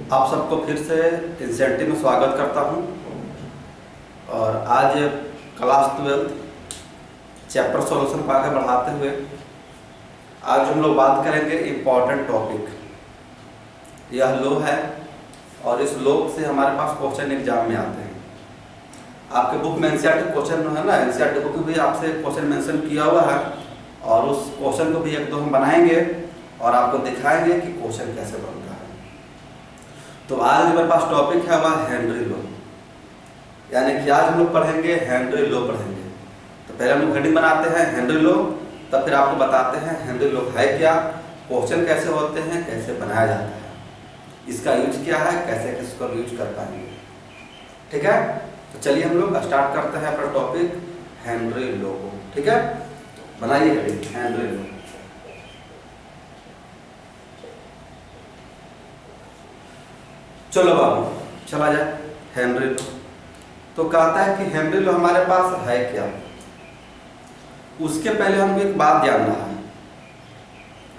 आप सबको फिर से इंसेंटिव में स्वागत करता हूं। और आज क्लास 12 चैप्टर सॉल्यूशन को आगे बढ़ाते हुए आज हम लोग बात करेंगे इम्पॉर्टेंट टॉपिक। यह लो है और इस लो से हमारे पास क्वेश्चन एग्जाम में आते हैं। आपके बुक में एनसीईआरटी क्वेश्चन है ना, एनसीईआरटी बुक में भी आपसे क्वेश्चन मेंशन किया हुआ है और उस क्वेश्चन को भी एक दो हम बनाएंगे और आपको दिखाएंगे कि क्वेश्चन कैसे बनता है। तो आज मेरे पास टॉपिक है वह हेनरी लो, यानी कि आज हम लोग पढ़ेंगे हेनरी लो पढ़ेंगे। तो पहले हम लोग हेडिंग बनाते हैं हेनरी लो, तब फिर आपको बताते हैं हेनरी लो है क्या, क्वेश्चन कैसे होते हैं, कैसे बनाया जाता है, इसका यूज क्या है, कैसे इसको यूज कर पाएंगे। ठीक है, तो चलिए हम लोग स्टार्ट करते हैं अपना टॉपिक हेनरी लो को। ठीक है, बनाइए हेडिंग हेनरी लो। चलो बाबू चला जाए हेनरी लो। तो कहता है कि हेनरी लो हमारे पास है क्या। उसके पहले हमको एक बात जानना है,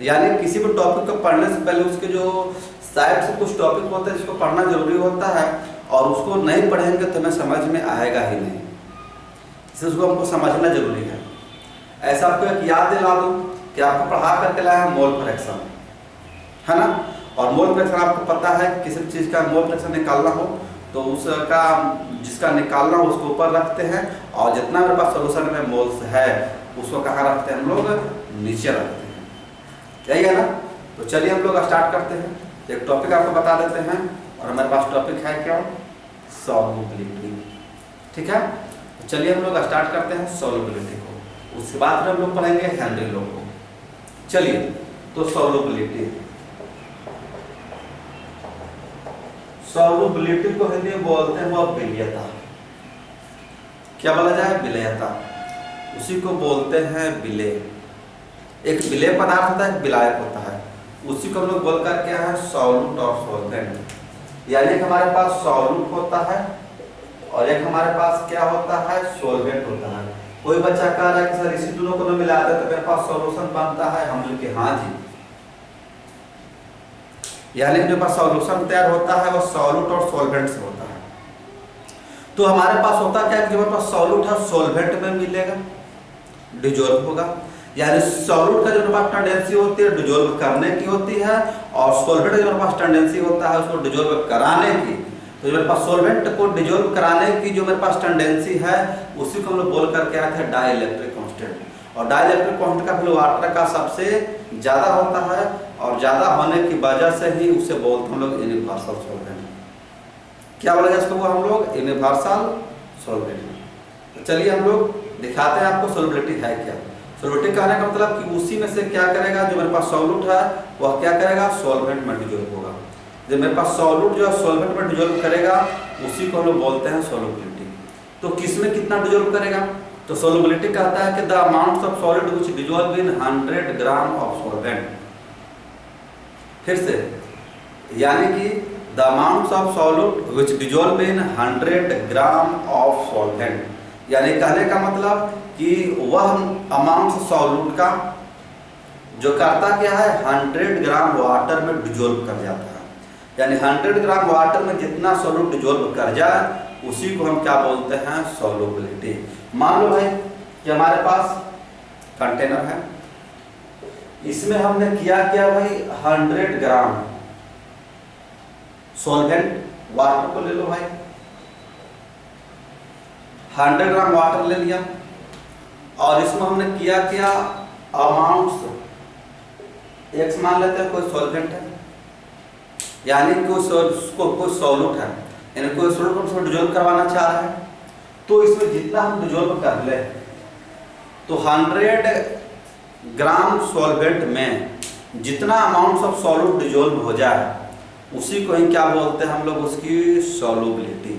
यानी किसी भी टॉपिक को पढ़ने से पहले उसके जो साइड से कुछ टॉपिक होते हैं जिसको पढ़ना जरूरी होता है और उसको नहीं पढ़ेंगे तो हमें समझ में आएगा ही नहीं, इसलिए उसको हमको समझना जरूरी है। ऐसा आपको एक याद दिला दूं कि आपको पढ़ा करके लाया है मोल फ्रैक्शन, है ना। और मोल फ्रैक्शन आपको पता है किसी चीज़ का मोल फ्रैक्शन निकालना हो तो उसका जिसका निकालना हो उसको ऊपर रखते हैं और जितना मेरे पास सोल्यूशन में मोल्स है उसको कहाँ रखते हैं हम लोग, नीचे रखते हैं। यही है ना। तो चलिए हम लोग स्टार्ट करते हैं। एक टॉपिक आपको बता देते हैं और हमारे पास टॉपिक है क्या, सॉल्युबिलिटी। ठीक है, तो चलिए हम लोग स्टार्ट करते हैं सॉल्युबिलिटी को, उसके बाद फिर हम लोग पढ़ेंगे हेनरी लो को। चलिए, तो सॉल्युबिलिटी सॉल्युबिलिटी को हिंदी में बोलते हैं वह विलयता। क्या बोला जाए, विलयता, उसी को बोलते हैं विलेय। एक विलेय पदार्थ होता है, एक विलायक होता है, उसी को हम लोग बोलकर क्या है, सॉल्यूट और सॉल्वेंट। यानी कि हमारे पास सॉल्यूट होता है और एक हमारे पास क्या होता है, सॉल्वेंट होता है। कोई बच्चा कह रहा है कि सर इसी दोनों को न मिला दे तो मेरे पास सॉल्यूशन बनता है, हम लोग के हाँ जी। यानी जो पास सॉल्यूशन तैयार होता है वो सॉल्यूट और सॉल्वेंट से होता है। तो हमारे पास होता क्या है कि हमारे पास सॉल्यूट है सॉल्वेंट में मिलेगा, डिजोल्व होगा। यानी सॉल्यूट का जो हमारे पास टेंडेंसी होती है डिजोल्व करने की होती है और सॉल्वेंट का जो हमारे पास टेंडेंसी होता है उसको डिजोल्व कराने की। तो जो मेरे पास सॉल्वेंट को डिजोल्व कराने की जो मेरे पास टेंडेंसी है उसी को हम लोग बोल करके आए थे डाइलेक्ट्रिक कांस्टेंट। और डाइलेक्ट्रिक कांस्टेंट का वैल्यू वाटर का सबसे ज़्यादा होता है और ज़्यादा होने की वजह से ही उसे बोलते हैं हम लोग यूनिवर्सल सॉल्वेंट। क्या बोला जाए इसको, हम लोग यूनिवर्सल सॉल्वेंट। तो चलिए हम लोग दिखाते हैं आपको सॉल्युबिलिटी है क्या। सॉल्युबिलिटी कहने का मतलब कि उसी में से क्या करेगा, जो मेरे पास सॉल्यूट है वह क्या करेगा, सॉल्वेंट में डिजोल्व होगा। जब मेरे पास सॉल्यूट जो है सॉल्वेंट में डिजोल्व करेगा उसी को हम लोग बोलते हैं सॉल्युबिलिटी। तो किसमें कितना डिजोल्व करेगा, तो सॉल्युबिलिटी कहता है कि the amount of solid which dissolve in 100 gram of solvent. फिर से, यानी कि the amount of solute which dissolve in 100 gram of solvent. यानी कहने का मतलब कि वह अमाउंट सॉल्यूट का जो करता क्या है, 100 ग्राम वाटर में डिजोल्व कर जाता है। यानी 100 ग्राम वाटर में जितना सॉल्यूट डिजोल्व कर जाए उसी को हम क्या बोलते हैं, सॉल्युबिलिटी। मान लो भाई कि हमारे पास कंटेनर है, इसमें हमने किया क्या भाई, 100 ग्राम सॉल्वेंट वाटर को ले लो भाई, 100 ग्राम वाटर ले लिया और इसमें हमने किया क्या, अमाउंट्स एक्स मान लेते हैं, कोई सॉल्वेंट है यानी कोई सॉल्यूट है, यानी कोई सॉल्यूट को उसमें डिजोल्व करवाना चाह रहा है। तो इसमें जितना हम डिजोल्व कर ले तो 100 ग्राम सॉल्वेंट में जितना अमाउंट ऑफ सॉल्यूट डिजोल्व हो जाए उसी को ही क्या बोलते हैं हम लोग, उसकी सॉल्युबिलिटी।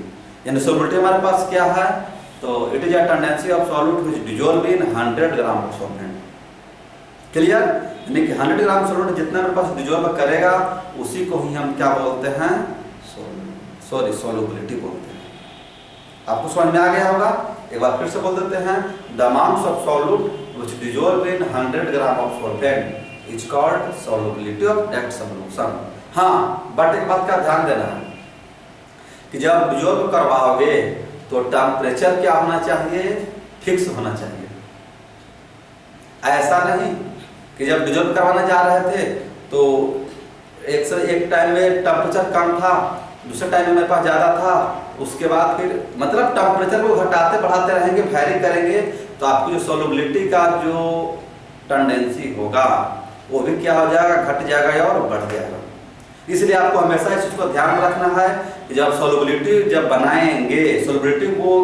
यानी सॉल्युबिलिटी हमारे पास क्या है, तो it is a tendency of solute which dissolve in 100 gram of solvent. Clear, यानी कि 100 ग्राम सॉल्वेंट जितना मेरे पास डिजोल्व करेगा उसी को ही हम क्या बोलते हैं, सॉल्युबिलिटी बोलते हैं। आपको समझ में आ गया होगा, एक बार फिर से बोल देते हैं, the amount of solute which dissolve in 100 gram of solvent is called solubility of that solution. हाँ, बट एक बात का ध्यान देना है कि जब डिजोल्व करवाओगे तो टेम्परेचर क्या होना चाहिए, फिक्स होना चाहिए। ऐसा नहीं कि जब डिजोल्व करवाने जा रहे थे तो एक टाइम में टेम्परेचर कम था, दूसरे टाइम में मेरे पास ज़्यादा था, उसके बाद फिर मतलब टेम्परेचर को घटाते बढ़ाते रहेंगे, वैरी करेंगे, तो आपकी जो सॉल्युबिलिटी का जो टेंडेंसी होगा वो भी क्या हो जाएगा, घट जाएगा और बढ़ जाएगा। इसलिए आपको हमेशा इस चीज़ को ध्यान रखना है कि जब सॉल्युबिलिटी जब बनाएंगे, सॉल्युबिलिटी को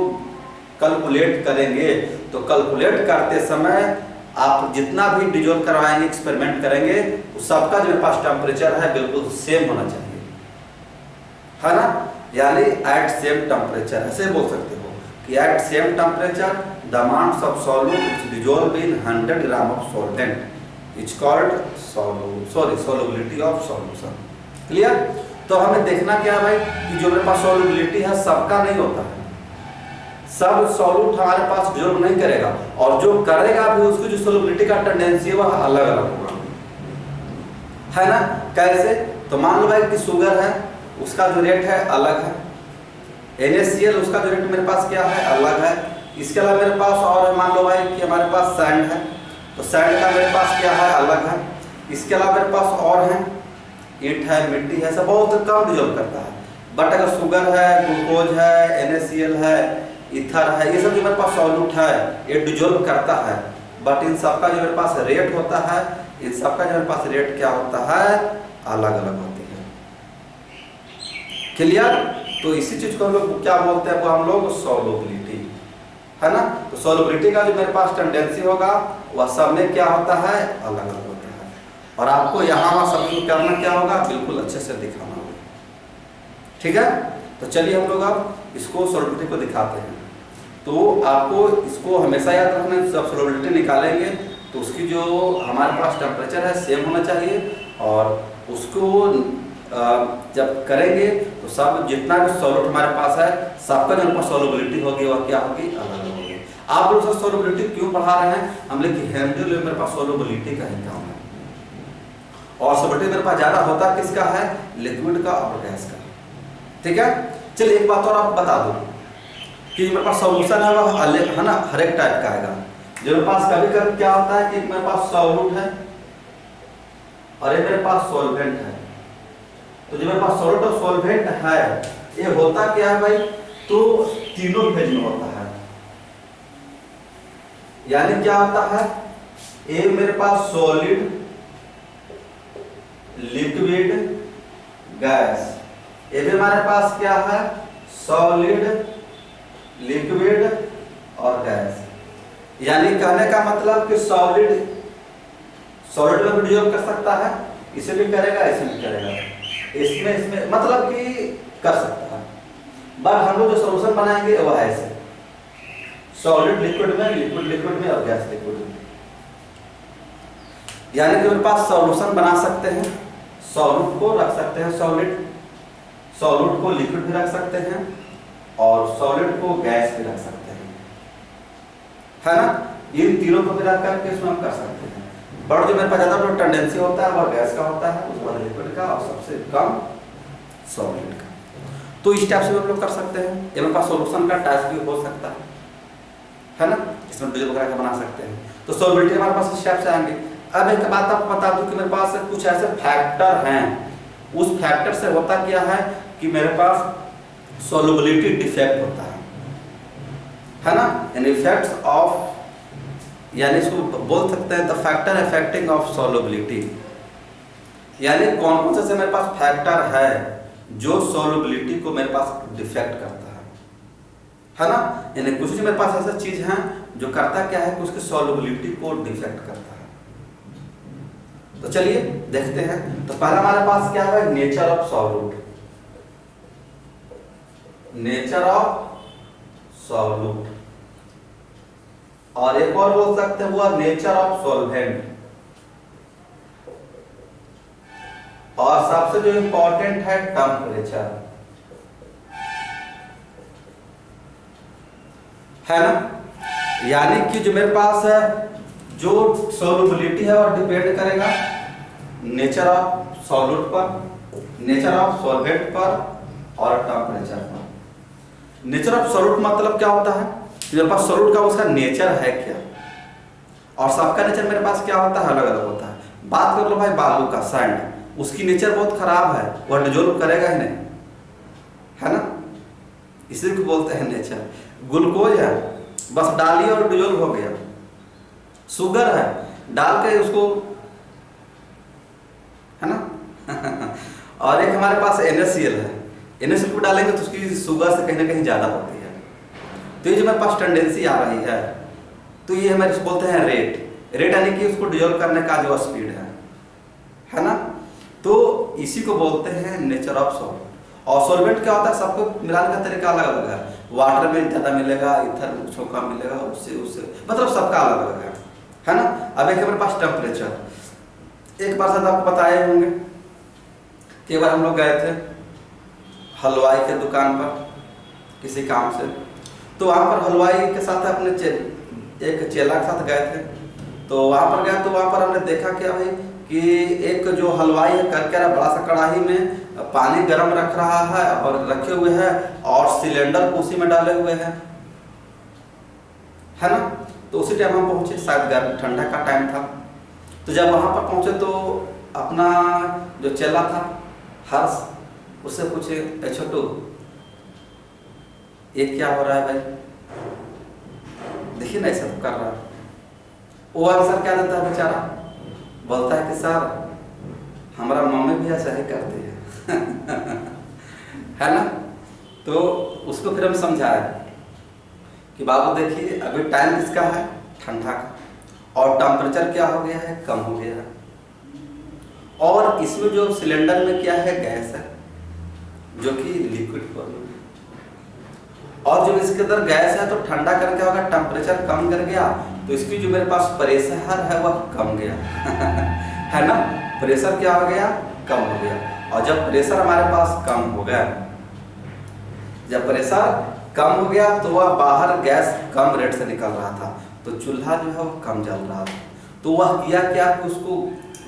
कैलकुलेट करेंगे, तो कैलकुलेट करते समय आप जितना भी डिजोल्व करवाएंगे, एक्सपेरिमेंट करेंगे, उस सबका जो मेरे पास टेम्परेचर है बिल्कुल सेम होना चाहिए, है ना। यानी एट सेम टेम्परेचर, ऐसे बोल सकते हो कि at same temperature the amount of solute dissolve in 100 gram of solvent is called solubility of solution. Clear. तो हमें देखना क्या है भाई कि जो मेरे पास सॉल्युबिलिटी है सबका नहीं होता है, सब सॉल्यूट हमारे पास डिजोल्व नहीं करेगा, और जो करेगा भी उसकी जो सॉल्युबिलिटी का टेंडेंसी है वह अलग अलग होगा, है ना। कैसे, तो मान लो भाई कि शुगर है, उसका जो रेट है अलग है, NaCl उसका जो रेट मेरे पास क्या है, अलग है। इसके अलावा मेरे पास और है, मान लो भाई कि हमारे पास सैंड है, तो सैंड का मेरे पास क्या है, अलग है। इसके अलावा मेरे पास और है, ईंट है, मिट्टी है, सब बहुत कम डिजोल्व करता है। बट अगर शुगर है, ग्लूकोज है, NaCl है, ईथर है, ये सब जो मेरे पास सॉल्यूट है ये डिजोल्व करता है, बट इन सबका जो मेरे पास रेट होता है, इन सबका जो मेरे पास रेट क्या होता है, अलग अलग होती है। क्लियर। तो इसी चीज को हम लोग क्या बोलते हैं, वो हम लोग सॉल्युबिलिटी, है ना। तो सॉल्युबिलिटी का जो मेरे पास टेंडेंसी होगा वह सब में क्या होता है, अलग अलग होता है। और आपको यहाँ सब करना क्या होगा, बिल्कुल अच्छे से दिखाना होगा, ठीक है। तो चलिए हम लोग अब इसको सॉल्युबिलिटी को दिखाते हैं। तो आपको इसको हमेशा याद रखना है, जब सॉल्युबिलिटी निकालेंगे तो उसकी जो हमारे पास टेम्परेचर है सेम होना चाहिए, और उसको जब करेंगे तो सब जितना भी सॉल्यूट हमारे पास है सबका जो हमारे पास सॉल्युबिलिटी होगी वह क्या होगी, अलग अलग होगी। आप लोग सर सॉल्युबिलिटी क्यों पढ़ा रहे हैं, हम लोग हेनरी लॉ मेरे पास सॉल्युबिलिटी का ही काम है, और सॉल्युबिलिटी मेरे पास ज्यादा होता किसका है, लिक्विड का और गैस का, ठीक है। चलिए एक बात और आपको बता दूं कि मेरे पास सॉल्यूशन है वह है ना, हर एक टाइप का आएगा। जो मेरे पास कभी कभी क्या होता है कि मेरे पास सॉल्यूट है और ये मेरे पास सॉल्वेंट है, तो जो मेरे पास सॉल्यूट और सॉल्वेंट है ये होता क्या है भाई, तो तीनों फेज में होता है। यानी क्या होता है, ये मेरे पास सॉलिड, लिक्विड, गैस, ये भी हमारे पास क्या है, सॉलिड, लिक्विड और गैस। यानी कहने का मतलब कि सॉलिड में भी डिजोल्व कर सकता है, इसे भी करेगा, इसे भी करेगा, इसमें मतलब कि कर सकता है। बट हम लोग जो सॉल्यूशन बनाएंगे वह है ऐसे, सॉलिड लिक्विड में, लिक्विड लिक्विड में और गैस लिक्विड में। यानी कि मेरे पास सॉल्यूशन बना सकते हैं, सॉल्यूट को रख सकते हैं सॉल्यूट को लिक्विड भी रख सकते हैं, और सॉलिड को गैस भी रख सकते हैं, है ना। इन तीनों को मिला करके इसमें हम कर सकते हैं। बट जो मेरे पास ज्यादा टेंडेंसी होता है वह गैस का होता है, उसके बाद लिक्विड का, और सबसे कम सॉलिड का। तो इस टाइप से हम लोग कर सकते हैं। ये मेरे पास सॉल्यूशन का टाइप भी हो सकता है ना, इसमें डिजोल्व वगैरह का बना सकते हैं। तो सॉल्युबिलिटी हमारे पास इस टाइप से आएंगे। अब एक बात आपको बता दूं कि मेरे पास कुछ ऐसे फैक्टर हैं, उस फैक्टर से होता क्या है कि मेरे पास सॉल्युबिलिटी डिफेक्ट होता है ना, एन इफेक्ट्स ऑफ, यानी इसको बोल सकते हैं the factor affecting of solubility. यानी कौन कौन से मेरे पास फैक्टर है जो सॉल्युबिलिटी को मेरे पास डिफेक्ट करता है ना। यानी कुछ मेरे पास ऐसा चीज है जो करता क्या है कि उसकी सॉल्युबिलिटी को डिफेक्ट करता है। तो चलिए देखते हैं। तो पहला हमारे पास क्या है, nature of solute, nature of solute, और एक और बोल सकते हैं वो नेचर ऑफ सॉल्वेंट, और सबसे जो इंपॉर्टेंट है टेम्परेचर, है ना। यानी कि जो मेरे पास है जो सॉल्युबिलिटी है और डिपेंड करेगा नेचर ऑफ सॉल्यूट पर, नेचर ऑफ सॉल्वेंट पर और टेम्परेचर पर। नेचर ऑफ सॉल्यूट मतलब क्या होता है, मेरे पास सॉल्यूट का उसका नेचर है क्या, और सबका नेचर मेरे पास क्या होता है, अलग अलग होता है। बात कर लो भाई बालू का, सैंड, उसकी नेचर बहुत खराब है, वह डिजोल्व करेगा ही नहीं, है ना, इसी को बोलते हैं नेचर। ग्लूकोज है, बस डालिए और डिजोल्व हो गया। शुगर है, डाल के उसको, है ना और एक हमारे पास NaCl है, NaCl को डालेंगे तो उसकी शुगर से कहीं ना कहीं ज़्यादा होती है। तो ये जो मेरे पास टेंडेंसी आ रही है, तो ये हमारे बोलते हैं रेट। रेट यानी कि उसको डिजोल्व करने का जो स्पीड है ना। तो इसी को बोलते हैं नेचर ऑफ सॉल्ट। और सॉल्वेंट क्या होता है, सबको मिलाने का तरीका अलग अलग है। वाटर में ज़्यादा मिलेगा, इथर में कुछ कम मिलेगा, उससे मतलब सबका अलग अलग है ना। अब एक हमारे पास टेम्परेचर। एक बार शायद आपको बताए होंगे कि एक बार हम लोग गए थे हलवाई के दुकान पर किसी काम से, तो वहाँ पर हलवाई के साथ अपने एक चेला के साथ गए थे। तो वहाँ पर गए तो वहाँ पर हमने देखा क्या भाई कि एक जो हलवाई है करके रहा, बड़ा सा कढ़ाई में पानी गर्म रख रहा है और रखे हुए हैं, और सिलेंडर को उसी में डाले हुए हैं, है ना। तो उसी टाइम हम पहुँचे, शायद गर्म ठंडा का टाइम था। तो जब वहाँ पर पहुँचे तो अपना जो चेला था हर्ष, उससे पूछे, ए छोटू ये क्या हो रहा है भाई, देखिए ना ऐसा कर रहा है। वो आंसर क्या देता है बेचारा, बोलता है कि सर हमारा मम्मी भी ऐसा ही करती है है ना। तो उसको फिर हम समझाए कि बाबू देखिए अभी टाइम किसका है, ठंडा का, और टेम्परेचर क्या हो गया है, कम हो गया है, और इसमें जो सिलेंडर में क्या है, गैस है जो कि लिक्विड फॉर्म में, और जब इसके अंदर गैस है तो ठंडा करके होगा, टेम्परेचर कम कर गया, तो इसकी जो मेरे पास प्रेशर है वह कम गया है ना। प्रेशर क्या हो गया, कम हो गया। और जब प्रेशर हमारे पास कम हो गया, जब प्रेशर कम हो गया तो वह बाहर गैस कम रेट से निकल रहा था, तो चूल्हा जो है वो कम जल रहा था। तो वह किया क्या कि उसको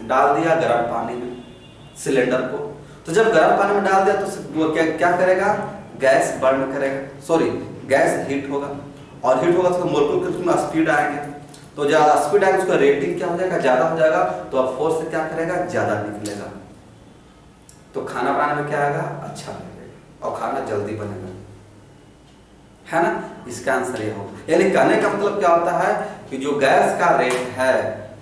डाल दिया गर्म पानी में सिलेंडर को। तो जब गर्म पानी में डाल दिया तो वो क्या करेगा, गैस बर्न करेगा, सॉरी गैस हीट होगा, और हीट होगा तो मोलेक्युल के उसमें स्पीड आएंगे। तो ज़्यादा स्पीड आएगा उसका रेटिंग क्या हो जाएगा, ज़्यादा हो जाएगा, तो अब फोर्स से क्या करेगा, ज़्यादा निकलेगा। तो खाना बनाने में क्या आएगा, अच्छा लगेगा और खाना जल्दी बनेगा, है ना। इसका आंसर ये होगा। यानी कहने का मतलब क्या होता है कि जो गैस का रेट है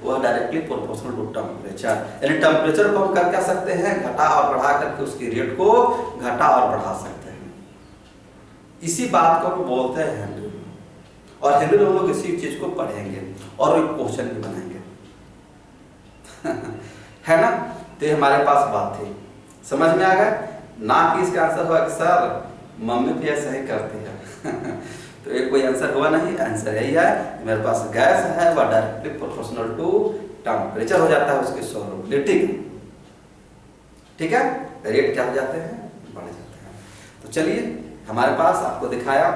वह डायरेक्टली प्रोपोर्शनल टू टेम्परेचर, यानी टेम्परेचर को हम कर क्या सकते हैं, घटा और बढ़ा करके उसकी रेट को घटा और बढ़ा सकते हैं। इसी बात को हम बोलते हैं हेनरी लॉ, और हेनरी लॉ हम लोग इसी चीज को पढ़ेंगे और एक क्वेश्चन भी बनाएंगे है ना। तो हमारे पास बात थी, समझ में आ गया ना कि इसका आंसर हुआ कि सर मम्मी भी ऐसा ही करती है तो एक कोई आंसर हुआ नहीं, आंसर यही है मेरे पास गैस है वह डायरेक्टली प्रोपोर्शनल टू टेम्परेचर हो जाता है उसकी सॉल्युबिलिटी, ठीक है, रेट क्या हो जाते हैं, बढ़ जाते हैं। तो चलिए हमारे पास आपको दिखाया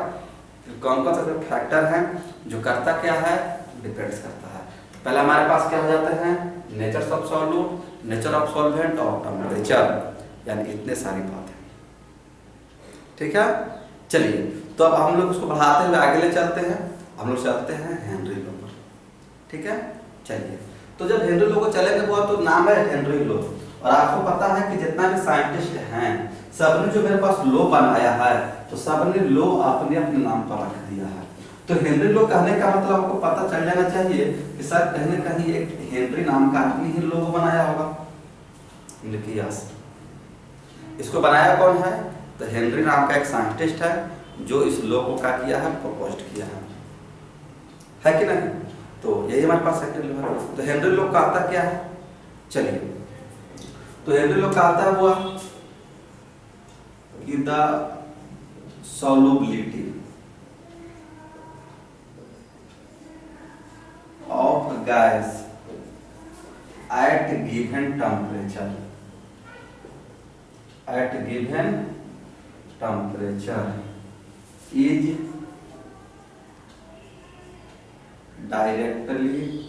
कौन कौन सा फैक्टर हैं जो करता क्या है, डिपेंड्स करता है। तो पहले हमारे पास क्या हो जाते हैं, nature of solute, nature of solvent और टेम्परेचर, यानी इतने सारी बातें, ठीक है। चलिए तो अब हम लोग उसको बढ़ाते हुए आगे ले चलते हैं, हम लोग चलते हैं हेनरी लॉ पर, ठीक है। चलिए तो जब हेनरी लॉ को चलेंगे वो तो नाम है हेनरी लॉ, और आपको पता है कि जितना भी साइंटिस्ट हैं सबने जो मेरे पास लॉ बनाया है तो सबने लॉ अपने अपने नाम पर रख दिया है। तो हेनरी लॉ कहने का मतलब आपको पता चल जाना चाहिए कि सर कहीं न कहीं एक हेनरी नाम का आदमी ही लॉ बनाया होगा। देखिए यस, इसको बनाया कौन है, तो हेनरी नाम का एक साइंटिस्ट है जो इस लॉ को क्या किया है, प्रपोज्ड किया है कि नहीं। तो यही हमारे पास हेनरी लॉ है। तो हेनरी लॉ का आता क्या है, चलिए तो हेनरी लॉ का आता है वो कि the solubility of gas at given temperature is directly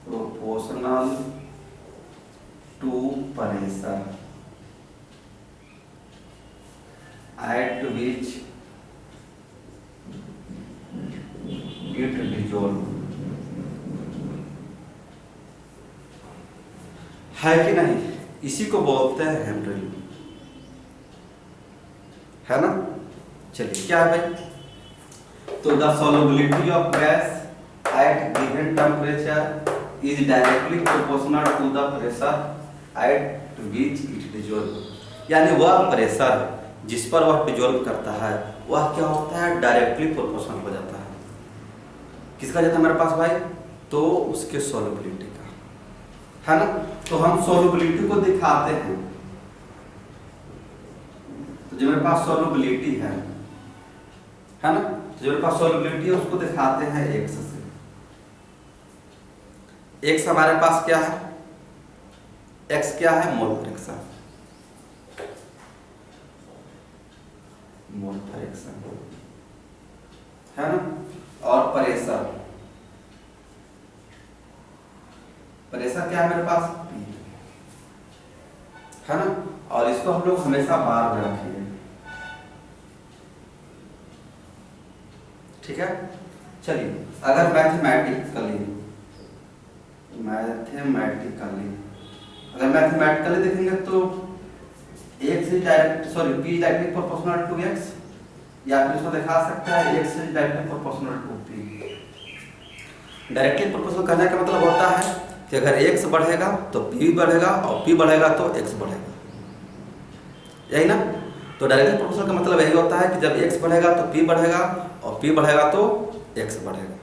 proportional proportional to pressure at which it dissolve, है कि नहीं? इसी को बोलते हैं हेनरी लॉ, है ना? चलिए क्या है भाई? तो the solubility of gas at given temperature is directly proportional to the pressure at which it dissolve, यानी वह प्रेशर जिस पर वह डिजोल्व करता है वह क्या होता है? डायरेक्टली प्रोपोर्शनल हो जाता है। किसका जाता है मेरे पास भाई? तो उसके सोलबिलिटी का, है ना? तो हम सोलबिलिटी को दिखाते हैं, तो जो मेरे पास सोलबिलिटी है ना, जो मेरे पास सोलबिलिटी है उसको दिखाते हैं एक्स से। एक्स हमारे पास क्या है? एक्स क्या है? मोल फ्रैक्शन, मोल फ्रैक्शन, है ना? और प्रेशर, प्रेशर क्या है मेरे पास? P, है ना? और इसको हम लोग हमेशा बार में रखेंगे, ठीक है? चलिए अगर मैथमेटिकली अगर मैथमेटिकली देखेंगे तो x is direct p is directly proportional to x, या फिर इसको दिखा सकता है x is directly proportional to p। Directly proportional कहने का मतलब होता है कि अगर x बढ़ेगा तो p बढ़ेगा और p बढ़ेगा तो x बढ़ेगा, यही ना? तो डायरेक्टली प्रोपोर्शनल का मतलब यही होता है कि जब x बढ़ेगा तो p बढ़ेगा और p बढ़ेगा तो x बढ़ेगा।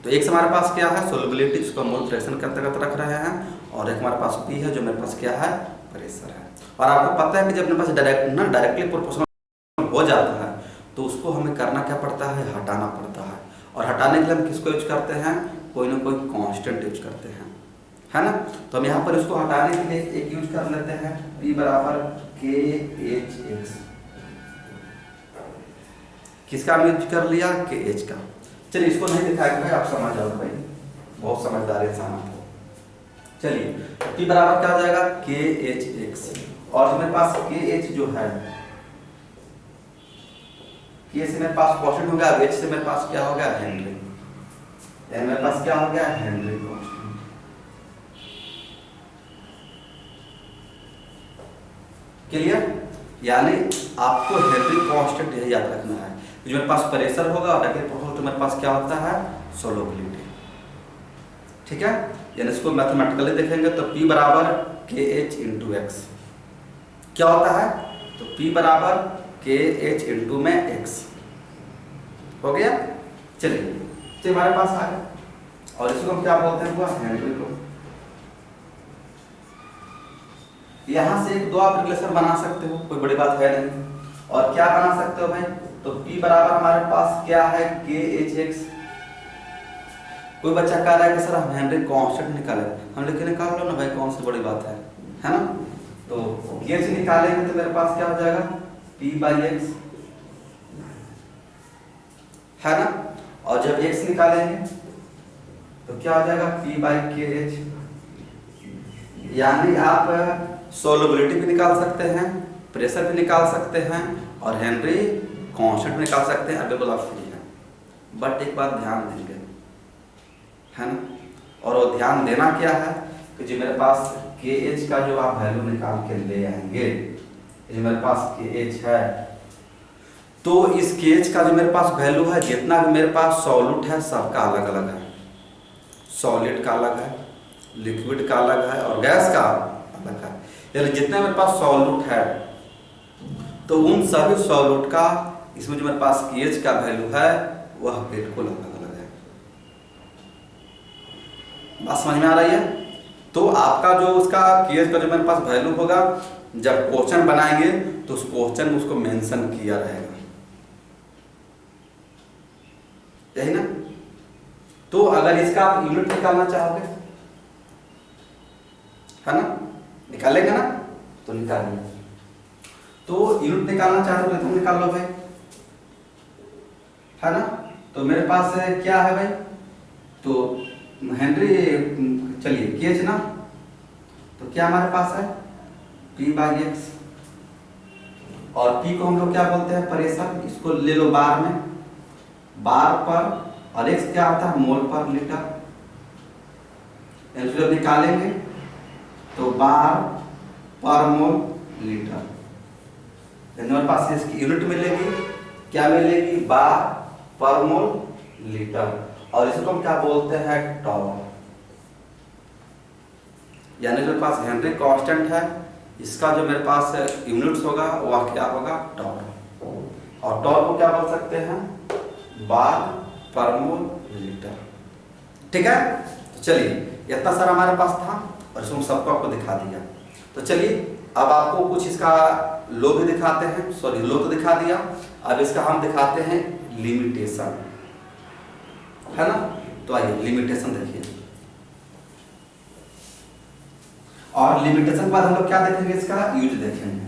तो x हमारे पास क्या है? सोलबिलिटी, जिसको हम मोल फ्रैक्शन के अंतर्गत रख रहे हैं, और एक हमारे पास p है जो मेरे पास क्या है? प्रेशर है। और आपको पता है कि जब मेरे पास डायरेक्टली प्रोपोर्शनल हो जाता है तो उसको हमें करना क्या पड़ता है? हटाना पड़ता है। और हटाने के लिए हम किसको यूज करते हैं? कोई ना कोई कांस्टेंट यूज करते हैं, है ना? तो हम यहाँ पर इसको हटाने के लिए एक यूज कर लेते हैं, p बराबर KHX। किसका हम यूज कर लिया? KH का। चलिए इसको नहीं दिखाएंगे भाई, आप समझ जाओ भाई, बहुत समझदार इंसान आप हो। चलिए p बराबर क्या हो जाएगा? KHX। और जो मेरे पास KH जो है, K से मेरे पास कांस्टेंट हो गया, H से मेरे पास क्या हो गया? हेनरी। यानी मेरे पास क्या हो गया? Henry constant. क्लियर? यानी आपको हेनरी कांस्टेंट यही याद रखना है, जो मेरे पास प्रेशर होगा और डायरेक्टली प्रोपोर्शनल तो मेरे पास क्या होता है? सोलबिलिटी, ठीक है? यानी इसको मैथमेटिकली देखेंगे तो p बराबर KH इंटू x क्या होता है? तो p बराबर KH इंटू में x हो गया। चलिए तो हमारे पास आ गया, और इसको हम क्या बोलते हैं? Henry law. यहाँ से एक दो आप रिलेशन बना सकते हो, कोई बड़ी बात है नहीं। और क्या बना सकते हो भाई? तो p बराबर हमारे पास क्या है? KHX। कोई बच्चा कह रहा है कि सर हम हेनरी कांस्टेंट निकाले, हम लेके निकाल लो ना भाई, कौन सी बड़ी बात है ना? तो KH निकालेंगे तो मेरे पास क्या हो जाएगा? p/x, है ना? और जब x निकालेंगे तो क्या हो जाएगा? p/KH। यानी आप सोलबिलिटी भी निकाल सकते हैं, प्रेशर भी निकाल सकते हैं, और हेनरी कांस्टेंट निकाल सकते हैं, बिल्कुल आप फ्री हैं। बट एक बात ध्यान देंगे, है ना? और वो ध्यान देना क्या है कि जो मेरे पास KH का जो आप वैल्यू निकाल के ले आएंगे, जो मेरे पास KH है, तो इस KH का जो मेरे पास वैल्यू है, जितना भी मेरे पास सॉल्यूट है सबका अलग अलग है। सॉलिड का अलग है, लिक्विड का अलग है, और गैस का अलग है। यानी जितने मेरे पास सॉल्यूट है तो उन सभी सॉल्यूट का इसमें जो मेरे पास KH का वैल्यू है वह बिल्कुल अलग अलग है। बात समझ में आ रही है? तो आपका जो उसका KH का जो मेरे पास वैल्यू होगा, जब क्वेश्चन बनाएंगे तो उस क्वेश्चन में उसको मेंशन किया रहेगा, यही ना? तो अगर इसका आप यूनिट निकालना चाहोगे, है ना? निकालेंगे ना? तो निकालिए। तो यूनिट निकालना चाहते हो तो तुम निकाल लो भाई, है ना? तो मेरे पास क्या है भाई? तो हेनरी, चलिए केज ना, तो क्या हमारे पास है P/x, और P को हम लोग क्या बोलते हैं प्रेशर, इसको ले लो बार में, बार पर, और x क्या आता है मोल पर लीटर। जब निकालेंगे तो बार पर मोल लीटर, हमारे पास इसकी यूनिट मिलेगी, क्या मिलेगी बार पर मोल लीटर, और इसको हम क्या बोलते हैं टॉर्क। यानी मेरे पास हेनरी कांस्टेंट है, इसका जो मेरे पास यूनिट्स होगा वह क्या होगा टॉर्क, और टॉर्क को क्या बोल सकते हैं बार पर मोल लीटर। ठीक है, तो चलिए इतना सारा हमारे पास था और इसको हम सबको आपको दिखा दिया। तो चलिए अब आपको कुछ इसका लो भी दिखाते हैं, सॉरी लो तो दिखा दिया, अब इसका हम दिखाते हैं लिमिटेशन, है ना। तो आइए लिमिटेशन देखिए, और लिमिटेशन के बाद हम लोग क्या देखेंगे इसका यूज देखेंगे,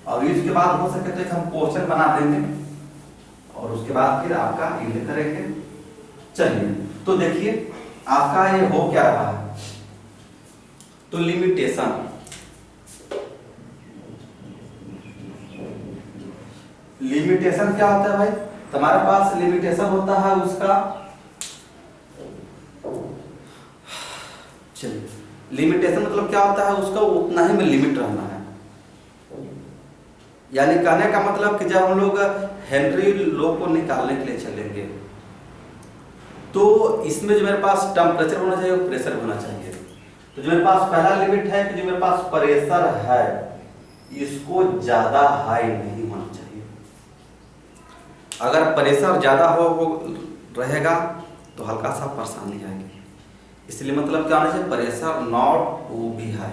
और यूज के बाद हो सके तो एक हम क्वेश्चन बना देंगे और उसके बाद फिर आपका यूज करेंगे। चलिए तो देखिए आपका ये हो क्या रहा है, तो लिमिटेशन, लिमिटेशन क्या होता है भाई, तुम्हारे पास लिमिटेशन होता है उसका, चलिए लिमिटेशन मतलब क्या होता है उसका उतना ही में लिमिट रहना है। यानी कहने का मतलब कि जब हम लोग हेनरी लॉ को निकालने के लिए चलेंगे तो इसमें जो मेरे पास टेम्परेचर होना चाहिए और प्रेशर होना चाहिए। तो जो मेरे पास पहला लिमिट है कि जो मेरे पास प्रेशर है इसको ज्यादा हाई नहीं होना चाहिए। अगर प्रेशर ज्यादा हो रहेगा तो हल्का सा परेशानी आएगी, इसलिए मतलब क्या होना चाहिए pressure not to be high.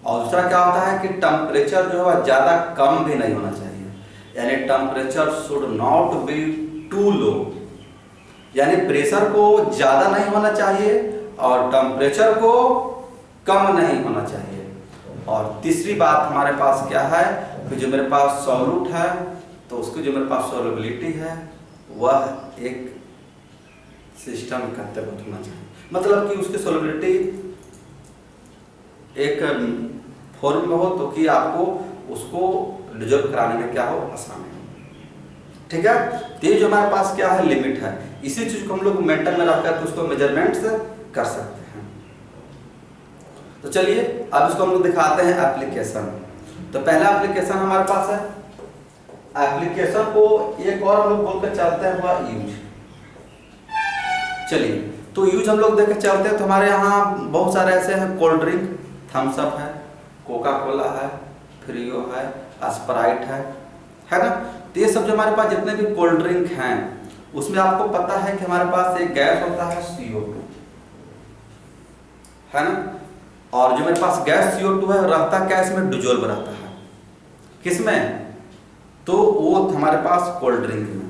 और दूसरा क्या होता है कि टेम्परेचर जो है ज्यादा कम भी नहीं होना चाहिए, यानी temperature should not be too low, यानी प्रेशर को ज्यादा नहीं होना चाहिए और टेम्परेचर को कम नहीं होना चाहिए। और तीसरी बात हमारे पास क्या है कि जो मेरे पास सॉल्यूट है तो उसकी जो मेरे पास सॉल्युबिलिटी है वह एक सिस्टम के अंतर्गत होना चाहिए, मतलब कि उसकी सॉल्युबिलिटी एक फॉर्म में हो तो कि आपको उसको डिजोल्व कराने में क्या हो आसान है। ठीक है, तो ये जो हमारे पास क्या है लिमिट है, इसी चीज को हम लोग मेंटल में रखकर उसको मेजरमेंट्स कर सकते हैं। तो चलिए अब इसको हम लोग दिखाते हैं एप्लीकेशन। तो पहला एप्लीकेशन हमारे पास है, एप्लीकेशन को एक और हम लोग बोलकर चलते हैं वह यूज। चलिए तो यूज हम लोग देख चलते हैं, तो हमारे यहाँ बहुत सारे ऐसे हैं, कोल्ड ड्रिंक थम्स अप है, कोका कोला है, फ्रीओ है, स्प्राइट है ना। तो ये सब जो हमारे पास जितने भी कोल्ड ड्रिंक हैं उसमें आपको पता है कि हमारे पास एक गैस होता है CO2, है ना। और जो मेरे पास गैस CO2 है रहता क्या इसमें डिजोल्व रहता है, किसमें, तो वो हमारे पास कोल्ड ड्रिंक में।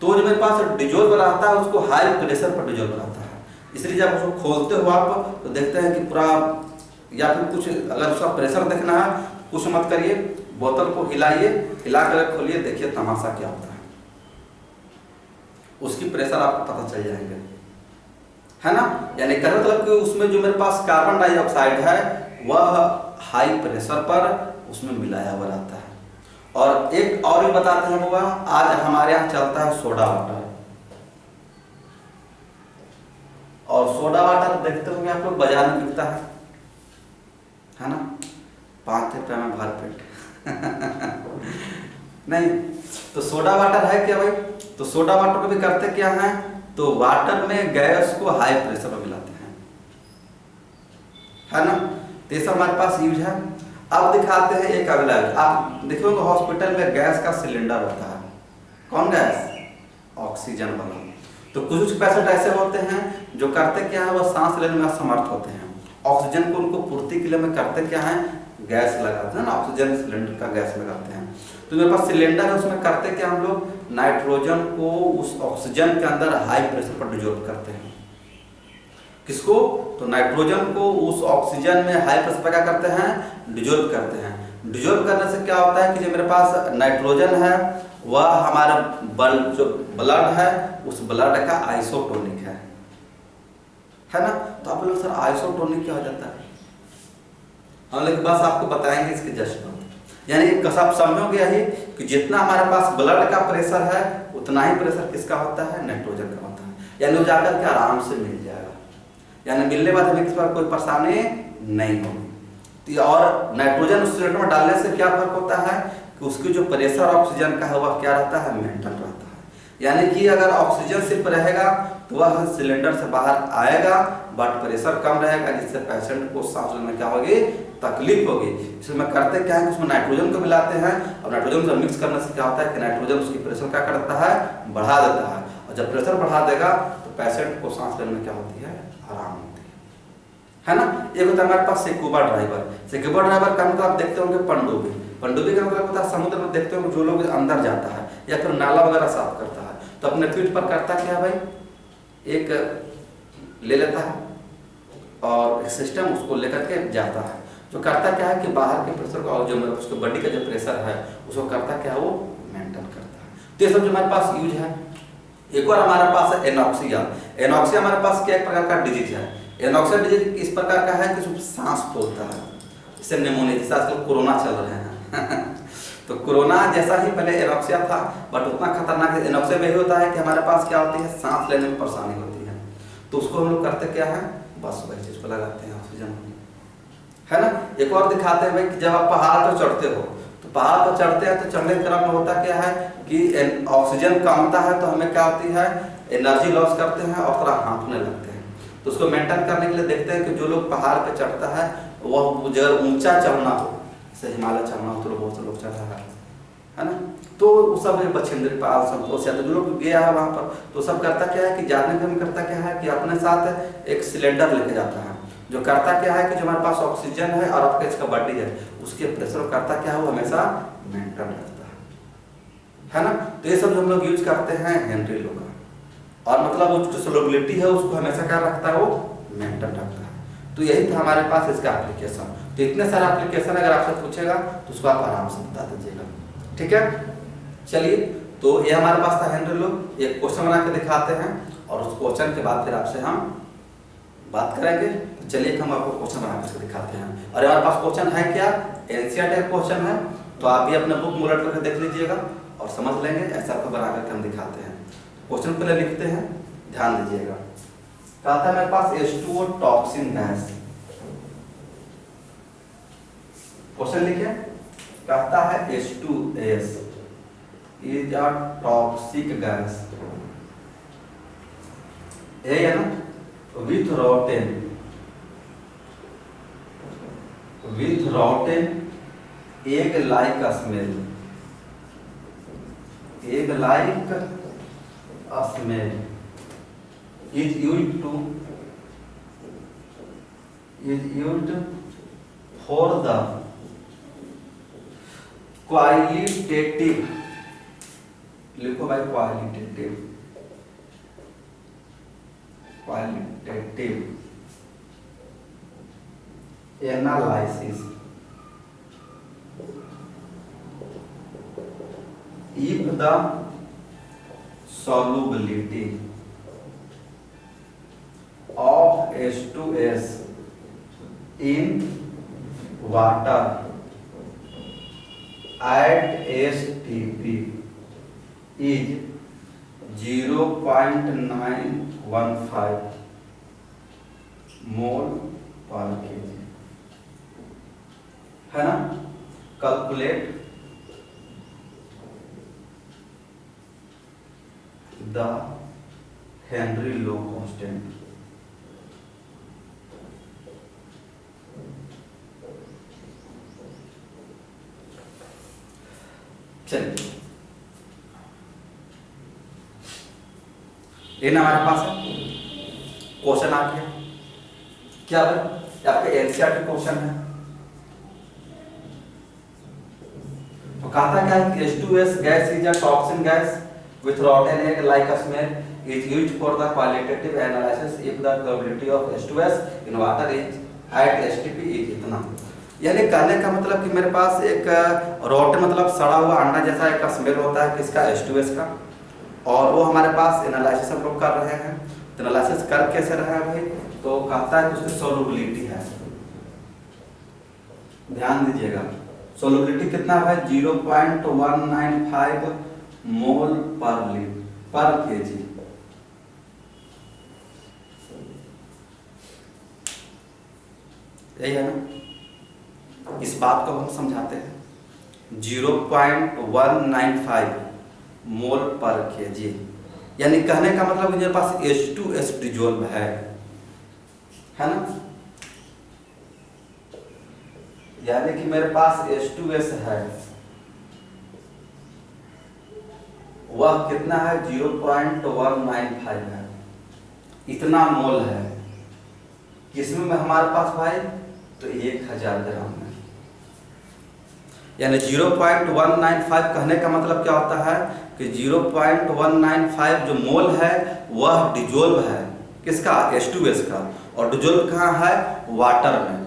तो जो मेरे पास डिजोल्व रहता है उसको हाई प्रेशर पर डिजोल्व रहता है, इसलिए जब उसको खोलते हो आप तो देखते हैं कि पूरा, या फिर कुछ अगर उसका प्रेशर देखना है कुछ मत करिए, बोतल को हिलाइए, हिला कर खोलिए, देखिए तमाशा क्या होता है, उसकी प्रेशर आपको पता चल जाएंगे, है ना। यानी कहने मतलब कि उसमें जो मेरे पास कार्बन डाइऑक्साइड है वह हाई प्रेशर पर उसमें मिलाया हुआ रहता है। और एक और भी बताते हैं हुआ, आज हमारे यहाँ चलता है सोडा वाटर, और सोडा वाटर देखते होंगे आप लोग बाजार में बिकता है ना, 5 रुपये में भर पेट नहीं, तो सोडा वाटर है क्या भाई, तो सोडा वाटर को भी करते क्या है, तो वाटर में गैस को हाई प्रेशर पर मिलाते हैं, है ना। तो ये सब हमारे पास यूज है। अब दिखाते हैं एक अगला, आप देखोगे हॉस्पिटल में गैस का सिलेंडर होता है, कौन गैस, ऑक्सीजन वाला। तो कुछ पेशेंट ऐसे होते हैं जो करते क्या है, वह सांस लेने में असमर्थ होते हैं, ऑक्सीजन को उनको पूर्ति के लिए में करते क्या है, गैस लगाते हैं ना, ऑक्सीजन सिलेंडर का गैस लगाते हैं। तो मेरे पास सिलेंडर है, उसमें करते क्या हम लोग, नाइट्रोजन को उस ऑक्सीजन के अंदर हाई प्रेशर पर डिजोल्व करते हैं। किसको, तो नाइट्रोजन को उस ऑक्सीजन में हाई प्रेशर पर क्या करते हैं, डिजोल्व करते हैं। डिजोल्व करने से क्या होता है कि जो मेरे पास नाइट्रोजन है वह हमारा जो ब्लड है उस ब्लड का आइसोटोनिक है, है ना। तो आप लोग सर आइसोटोनिक क्या हो जाता है, हम लोग बस आपको बताएंगे इसके जस्ट बाद। यानी आप समझोगे यही कि जितना हमारे पास ब्लड का प्रेशर है उतना ही प्रेशर किसका होता है, नाइट्रोजन का होता है। यानी वो जाकर के आराम से मिल जाएगा, यानी मिलने बाद हमें किस पर कोई परेशानी नहीं होगी। और नाइट्रोजन उस सिलेंडर में डालने से क्या फर्क होता है कि उसकी जो प्रेशर ऑक्सीजन का है वह क्या रहता है, मेंटेन रहता है। यानी कि अगर ऑक्सीजन सिर्फ रहेगा तो वह सिलेंडर से बाहर आएगा, बट प्रेशर कम रहेगा, जिससे पेशेंट को सांस लेने में क्या होगी, तकलीफ होगी। इसमें करते क्या है कि उसमें नाइट्रोजन को मिलाते हैं, और नाइट्रोजन को मिक्स करने से क्या होता है कि नाइट्रोजन उसकी प्रेशर क्या करता है, बढ़ा देता है। और जब प्रेशर बढ़ा देगा तो पेशेंट को सांस लेने में क्या होती है, आराम होती है ना। एक होता है हमारे पास स्कूबा ड्राइवर। स्कूबा ड्राइवर का मतलब आप देखते होंगे पनडुब्बी। पनडुब्बी का मतलब होता है समुद्र में देखते होंगे जो लोग अंदर जाता है या फिर नाला वगैरह साफ करता है, तो अपने पीठ पर करता क्या है भाई, एक ले लेता है और एक सिस्टम उसको लेकर के जाता है। जो करता क्या है कि बाहर के प्रेशर को और जो उसके बॉडी का जो प्रेशर है उसको करता क्या है, वो मेंटेन करता है। तो ये सब जो हमारे पास यूज है। एक और हमारे पास है एनॉक्सिया। एनॉक्सिया हमारे पास क्या एक प्रकार का डिजीज है। एनॉक्सिया डिजीज इस प्रकार का है कि उसमें सांस फूलता है, इससे निमोनिया, जैसे आजकल कोरोना चल रहे हैं तो कोरोना जैसा ही पहले एनॉक्सिया था, बट उतना खतरनाक है। एनॉक्सिया में यही होता है कि हमारे पास क्या होती है, सांस लेने में परेशानी होती है, तो उसको हम लोग करते क्या है, बस वही चीज को लगाते हैं, ऑक्सीजन, है ना। एक और दिखाते हैं भाई कि जब आप पहाड़ पर चढ़ते हो, तो पहाड़ पर चढ़ते हैं तो चढ़ने के क्रम में होता क्या है कि ऑक्सीजन कमता है, तो हमें क्या होती है, एनर्जी लॉस करते हैं और थोड़ा हाँफने लगते हैं। तो उसको मेंटेन करने के लिए देखते हैं कि जो लोग पहाड़ पे चढ़ता है वह जगह ऊंचा चढ़ना हो, जैसे हिमालय चढ़ना हो तो बहुत से लोग चढ़ा है ना। तो सब बछेंद्र पाल संतोष या तो जो लोग गया है वहाँ पर, तो सब करता क्या है कि जाने में करता क्या है कि अपने साथ एक सिलेंडर लेके जाता है, जो करता क्या है कि जो हमारे पास ऑक्सीजन है और आपका इसका बॉडी है उसके प्रेशर करता क्या है, वो हमेशा मेंटेन रखता है ना। तो ये सब जो हम लोग यूज करते हैं हेनरी लो का, और मतलब वो जो सोलबिलिटी है उसको हमेशा क्या रखता है, वो मेंटेन रखता है। तो यही था हमारे पास इसका एप्लीकेशन। तो इतने सारे एप्लीकेशन अगर आपसे पूछेगा तो उसको आप आराम से बता दीजिएगा, ठीक है। चलिए, तो ये हमारे पास था हेनरी लो। एक क्वेश्चन बना के दिखाते हैं और उस क्वेश्चन के बाद फिर आपसे हम बात करेंगे। तो चलिए हम आपको क्वेश्चन बना के दिखाते हैं। और हमारे पास क्वेश्चन है क्या, एनसीईआरटी क्वेश्चन है, तो आप भी अपने बुक में उलट करके देख लीजिएगा और समझ लेंगे। ऐसा आपको बना करके हम दिखाते हैं। क्वेश्चन पहले लिखते हैं, ध्यान दीजिएगा। कहा था मेरे पास H2O टॉक्सिन गैस, क्वेश्चन लिखिए। कहता है H2S is a toxic gas, है ना, with rotten egg like smell, egg like smell is used for the qualitative, लिखो भाई qualitative analysis if the solubility of H2S in water at STP is 0.915 मोल पर kg, है ना। Calculate the Henry low constant. चलिए, ये ना हमारे पास है क्वेश्चन आ गया। क्या है, आपका एनसीईआरटी क्वेश्चन है। तो कहता क्या है, H2S gas is a toxin gas with rotten egg like smell is used for the qualitative analysis if the probability of H2S in water is at STP is इतना। यानी कहने का मतलब कि मेरे पास एक रोट मतलब सड़ा हुआ अंडा जैसा एक स्मेल होता है किसका, H2S का, और वो हमारे पास एनालिसिस हम लोग कर रहे हैं। तो एनालिसिस कर कैसे रहा है भाई, तो कहता है कि उसकी सोलबिलिटी है, ध्यान दीजिएगा सोलबिलिटी कितना है भाई 0.195 मोल पर केजी। यही है ना, इस बात को हम समझाते हैं 0.195 मोल पर केजी, यानी कहने का मतलब मेरे पास H2S डिजोल्व है ना, यानी कि मेरे पास H2S है, वह कितना है 0.195 है, इतना मोल है किसमें हमारे पास भाई, तो 1000 ग्राम में। यानी 0.195 कहने का मतलब क्या होता है कि 0.195 जो मोल है वह डिजोल्व है किसका, H2S का, और डिजोल्व कहाँ है, वाटर में।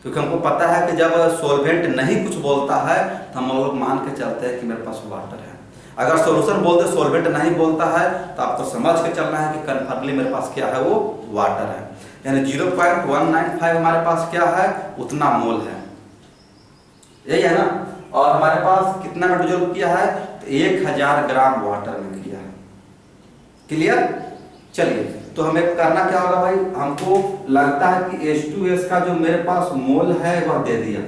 क्योंकि हमको पता है कि जब सॉल्वेंट नहीं कुछ बोलता है तो हम लोग मान के चलते हैं कि मेरे पास वाटर है। अगर सॉल्यूशन बोल दे सॉल्वेंट नहीं बोलता है तो आपको समझ के चलना है कि कन्फर्मली मेरे पास क्या है, वो वाटर है। यानी 0.195 हमारे पास क्या है, उतना मोल है, यही है ना। और हमारे पास कितना में डिजोल्व किया है, तो 1000 ग्राम वाटर में किया है। क्लियर। चलिए तो हमें करना क्या होगा भाई, हमको लगता है कि H2S का जो मेरे पास मोल है वह दे दिया,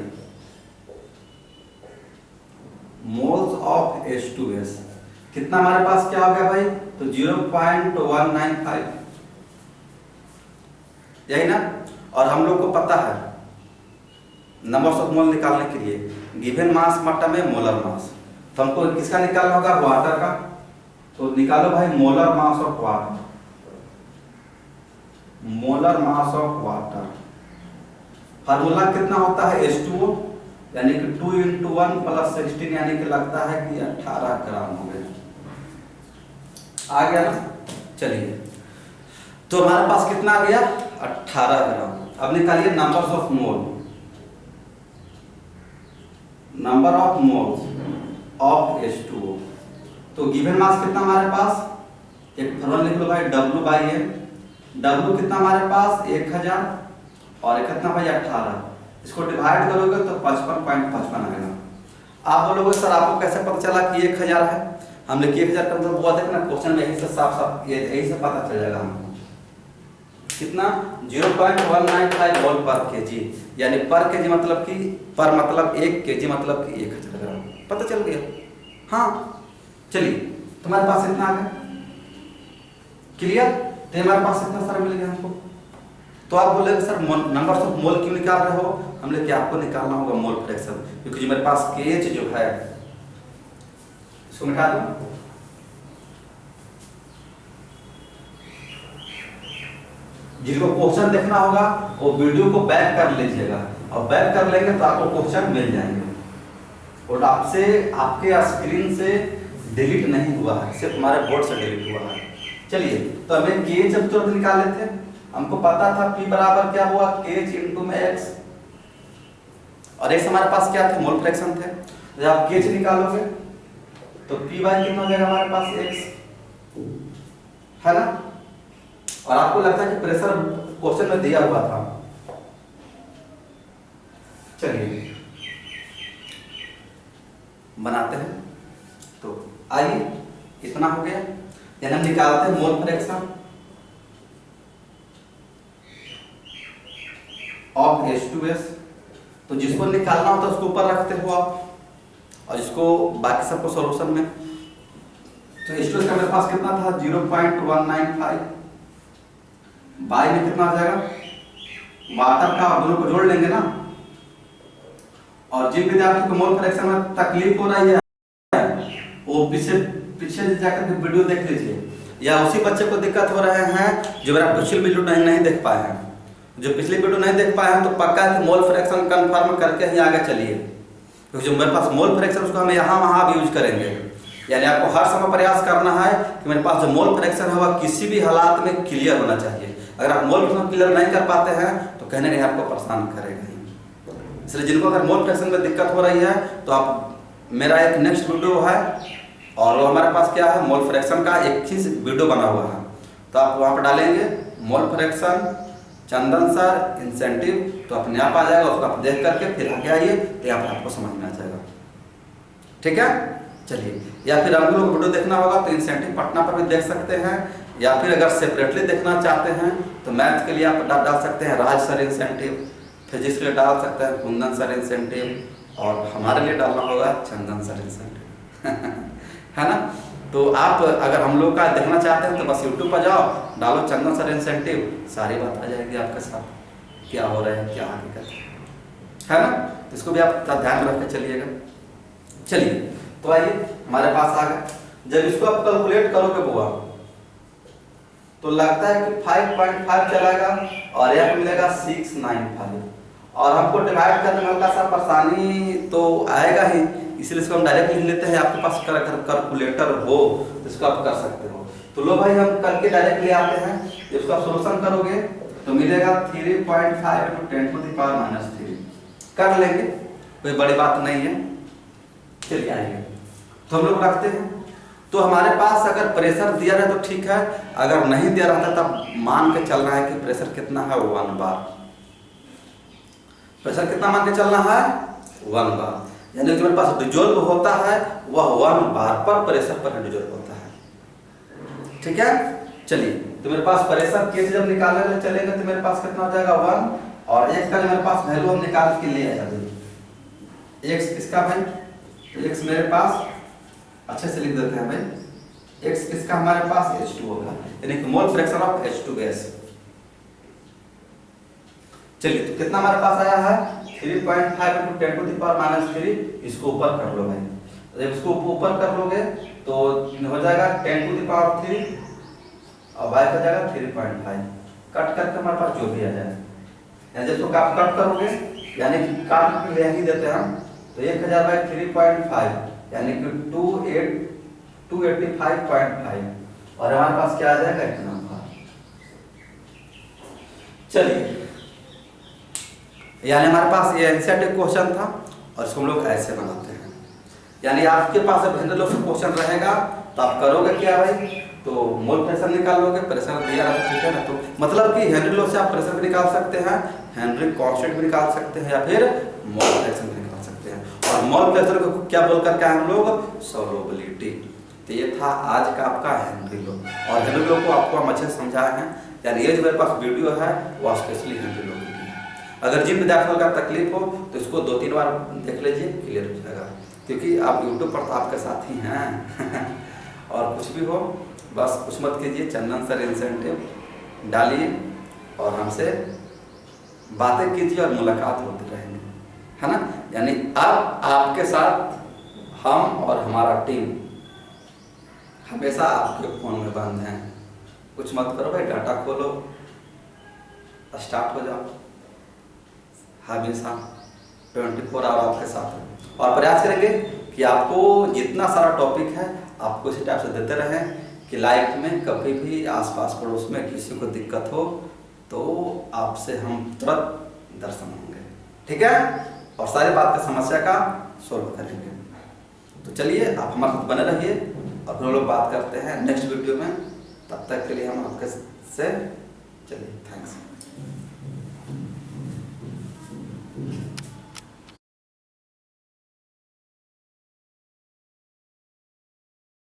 मोल्स ऑफ H2S कितना हमारे पास क्या हो गया भाई, तो 0.195, यही ना। और हम लोग को पता है नंबर्स ऑफ मोल निकालने के लिए गिवन मास मट्टा में मोलर मास, तो हमको किसका निकालना होगा, वाटर का। तो निकालो भाई molar mass of water, molar mass of water formula कितना होता है H2O, यानी कि 2 × 1 + 16 यानी कि लगता है कि 18 ग्राम हो गया, आ गया ना। चलिए तो हमारे पास कितना आ गया, 18 ग्राम। अब निकालिए numbers of mole, number of moles of H2O। तो गिवन मास कितना हमारे पास, एक फॉर्मूला लिख लो भाई W/M। W कितना हमारे पास 1000 और एक कितना भाई 18, इसको डिवाइड करोगे तो 55.55 आएगा। आप बोलोगे सर आपको कैसे पता चला कि 1000 है, हमने 1000 का मतलब हुआ देखना क्वेश्चन में यही से साफ यही से पता चल जाएगा हमको कितना 0.195 मोल पर केजी, यानी पर केजी मतलब कि पर मतलब 1 केजी मतलब कि 1000 ग्राम, पता चल गया। हाँ चलिए तुम्हारे पास इतना आ गया, क्लियर। तो हमारे पास इतना सारा मिल गया हमको। तो आप बोलेंगे सर नंबर्स ऑफ मोल क्यों निकाल रहे हो, हमने क्या आपको निकालना होगा मोल फ्रैक्शन, क्योंकि जो मेरे पास KH जो है इसको मिटा दो, जिसको क्वेश्चन देखना होगा वो वीडियो को बैक कर लीजिएगा, और बैक कर लेंगे तो आपको क्वेश्चन मिल जाएंगे, और आपसे आपके स्क्रीन से डिलीट नहीं हुआ है, सिर्फ हमारे बोर्ड से डिलीट हुआ है। चलिए तो हमें KH जब तुरंत निकाल लेते हैं, हमको पता था P बराबर क्या हुआ KH × X, और X हमारे पास क्या थे, मोल फ्रैक्शन थे। जब आप KH निकालोगे तो P कितना हो जाएगा हमारे पास X, है ना। और आपको लगता है कि प्रेशर क्वेश्चन में दिया हुआ था। चलिए बनाते हैं, तो आइए इतना हो गया, यानी हम निकालते हैं मोल फ्रैक्शन ऑफ H2S। तो जिसको निकालना होता है उसको ऊपर रखते हो आप, और इसको बाकी सबको सॉल्यूशन में। तो H2S का मेरे पास कितना था 0.195, बाई में कितना आ जाएगा, वाटर का दोनों को जोड़ लेंगे ना। और जिन विद्यार्थियों को मोल फ्रैक्शन में तकलीफ हो रही है वो पीछे जाकर के वीडियो देख लीजिए, या उसी बच्चे को दिक्कत हो रहे हैं जो मेरा पिछले वीडियो नहीं देख पाए हैं, जो पिछले वीडियो नहीं देख पाए हैं तो पक्का है कि मोल फ्रैक्शन कंफर्म करके ही आगे चलिए, क्योंकि जो मेरे पास मोल फ्रैक्शन उसको हम यहाँ वहाँ भी यूज करेंगे। यानी आपको हर समय प्रयास करना है कि मेरे पास जो मोल फ्रैक्शन है वह किसी भी हालात में क्लियर होना चाहिए। अगर आप मोल फ्रैक्शन क्लियर नहीं कर पाते हैं तो कहने नहीं आपको परेशान करेगा ही। इसलिए जिनको अगर मोल फ्रैक्शन में दिक्कत हो रही है तो आप मेरा एक नेक्स्ट वीडियो है, और वो हमारे पास क्या है मोल फ्रैक्शन का एक ही वीडियो बना हुआ है, तो आप वहाँ पर डालेंगे मोल फ्रैक्शन चंदन सर इंसेंटिव, तो अपने आप आ जाएगा। उसको आप देख करके फिर आगे आइए तो यहाँ पर आपको समझ में आ जाएगा। ठीक है, चलिए। या फिर आप लोग वीडियो देखना होगा तो इंसेंटिव पटना पर भी देख सकते हैं, या फिर अगर सेपरेटली देखना चाहते हैं तो मैथ के लिए आप डाल सकते हैं राज सर इंसेंटिव, फिजिक्स के लिए डाल सकते हैं कुंदन सर इंसेंटिव, और हमारे लिए डालना होगा चंदन सर इंसेंटिव है ना। तो आप अगर हम लोग का देखना चाहते हैं तो बस यूट्यूब पर जाओ, डालो चंदन सर इंसेंटिव, सारी बात आ जाएगी आपके साथ क्या हो रहा है क्या हकीकत है ना। तो इसको भी आप ध्यान रख के चलिएगा। चलिए तो आइए हमारे पास आ गए। जब इसको आप कैलकुलेट करोगे बुआ तो लगता है कि 5.5 चलेगा और यह मिलेगा 695, और हमको डिवाइड करने में हल्का सा परेशानी तो आएगा ही, इसलिए इसको हम डायरेक्ट लिख लेते हैं। आपके पास कैलकुलेटर हो तो इसको आप कर सकते हो। तो लो भाई हम करके डायरेक्ट ले आते हैं। इसको आप सोल्यूशन करोगे तो मिलेगा 3.5 × 10⁻³ कर लेंगे, कोई बड़ी बात नहीं है। चलिए आइए तो हम लोग रखते हैं। तो हमारे पास अगर प्रेशर दिया रहा तो ठीक है, अगर नहीं दिया रहता तब मान के चलना है कि प्रेशर कितना है 1 बार। प्रेशर कितना मान के चलना है 1 बार, यानी कि मेरे पास डिजोल्व होता है वह 1 बार पर प्रेशर पर डिजोल्व होता है। ठीक है, चलिए तो मेरे पास प्रेशर के जब निकालने चलेगा तो मेरे पास कितना हो जाएगा 1, और x का मेरे पास वैल्यू हम निकाल के ले आया। x किसका भाई, x मेरे पास अच्छे से लिख देते हैं भाई, x किसका हमारे पास H2O का, यानी कि mole fraction of H2 gas. चलिए तो कितना हमारे पास आया है 3.5 × 10⁻³ इसको ऊपर कर लो भाई। जब इसको ऊपर कर लोगे तो हो जाएगा 10⁻³ और y का जाएगा 3.5, कट करके हमारे पास जो भी आ जाए, यानी जब इसको आप कट करोगे यानी कि काट के ले ही देते हैं हम, तो 1000/3.5 यानी कि 285.5, और हमारे पास क्या आ जाएगा इतना। चलिए यानी हमारे पास ये एनसीईआरटी क्वेश्चन था और इसको हम लोग ऐसे बनाते हैं। यानी आपके पास जब हेनरी लॉ से क्वेश्चन रहेगा तो आप करोगे क्या भाई, तो मोल प्रेशर निकालोगे, प्रेशर दिया रहता ठीक है ना। तो मतलब कि हेनरी लॉ से आप प्रेशर भी निकाल सकते हैं, हेनरी कांस्टेंट भी निकाल सकते हैं, या फिर मोल फ्रैक्शन भी निकाल सकते हैं। और मोल प्रेशर को क्या बोल करके हम लोग सॉल्युबिलिटी। तो ये था आज का आपका हेनरी लॉ, और हेनरी लॉ को आपको हम अच्छे से समझाए हैं। यानी ये जो मेरे पास वीडियो है वो स्पेशली हेनरी लॉ की है। अगर जिन विद्यार्थियों का तकलीफ हो तो इसको 2-3 बार देख लीजिए, क्लियर हो जाएगा, क्योंकि आप यूट्यूब पर तो आपके साथ ही हैं और कुछ भी हो बस कुछ मत कीजिए, चंदन सर इंसेंटिव डालिए और हमसे बातें कीजिए और मुलाकात होती रहेंगे, है ना। यानी अब आपके साथ हम और हमारा टीम हमेशा आपके फोन में बंद हैं। कुछ मत करो भाई, डाटा खोलो, स्टार्ट हो जाओ, हमेशा 24 आवर आपके साथ है। और प्रयास करेंगे कि आपको जितना सारा टॉपिक है आपको इसी टाइप से देते रहें कि लाइफ में कभी भी आसपास पड़ोस में किसी को दिक्कत हो तो आपसे हम तुरंत दर्शन होंगे, ठीक है, और सारी बात का समस्या का सोल्व करेंगे। तो चलिए आप हमारे साथ बने रहिए और फिर हम लोग बात करते हैं नेक्स्ट वीडियो में। तब तक के लिए हम आपके से चलिए, थैंक्स।